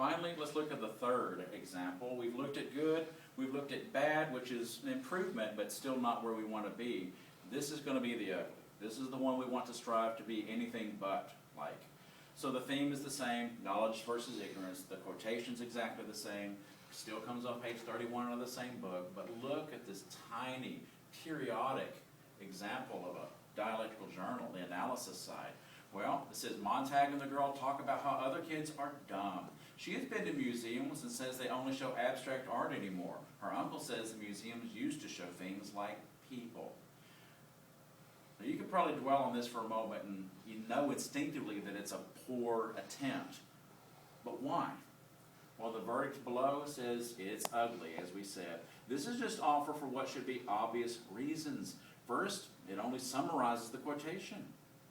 Finally, let's look at the third example. We've looked at good, we've looked at bad, which is an improvement, but still not where we want to be. This is going to be the ugly. This is the one we want to strive to be anything but like. So the theme is the same, knowledge versus ignorance. The quotation's exactly the same. Still comes on page 31 of the same book. But look at this tiny, periodic example of a dialectical journal, the analysis side. Well, it says, Montag and the girl talk about how other kids are dumb. She has been to museums and says they only show abstract art anymore. Her uncle says the museums used to show things like people. Now, you could probably dwell on this for a moment, and you know instinctively that it's a poor attempt. But why? Well, the verdict below says it's ugly, as we said. This is just offer for what should be obvious reasons. First, it only summarizes the quotation.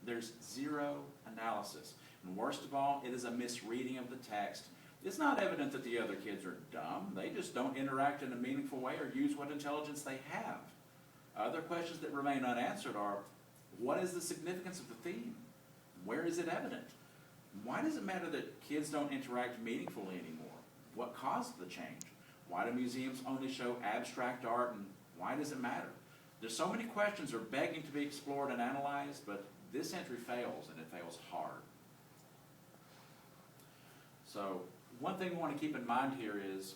There's zero analysis. And worst of all, it is a misreading of the text. It's not evident that the other kids are dumb. They just don't interact in a meaningful way or use what intelligence they have. Other questions that remain unanswered are, what is the significance of the theme? Where is it evident? Why does it matter that kids don't interact meaningfully anymore? What caused the change? Why do museums only show abstract art, and why does it matter? There's so many questions are begging to be explored and analyzed, but this entry fails, and it fails hard. So one thing we want to keep in mind here is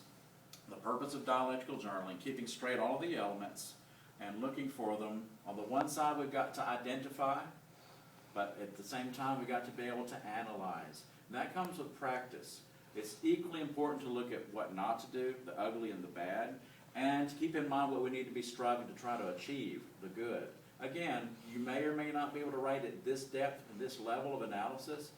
the purpose of dialectical journaling, keeping straight all the elements and looking for them. On the one side, we've got to identify, but at the same time, we've got to be able to analyze. And that comes with practice. It's equally important to look at what not to do, the ugly and the bad, and to keep in mind what we need to be striving to try to achieve, the good. Again, you may or may not be able to write at this depth and this level of analysis,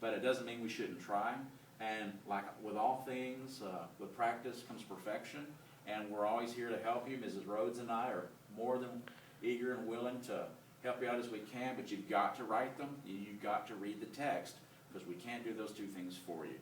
but it doesn't mean we shouldn't try. And like with all things, with practice comes perfection, and we're always here to help you. Mrs. Rhodes and I are more than eager and willing to help you out as we can, but you've got to write them, you've got to read the text, because we can't do those two things for you.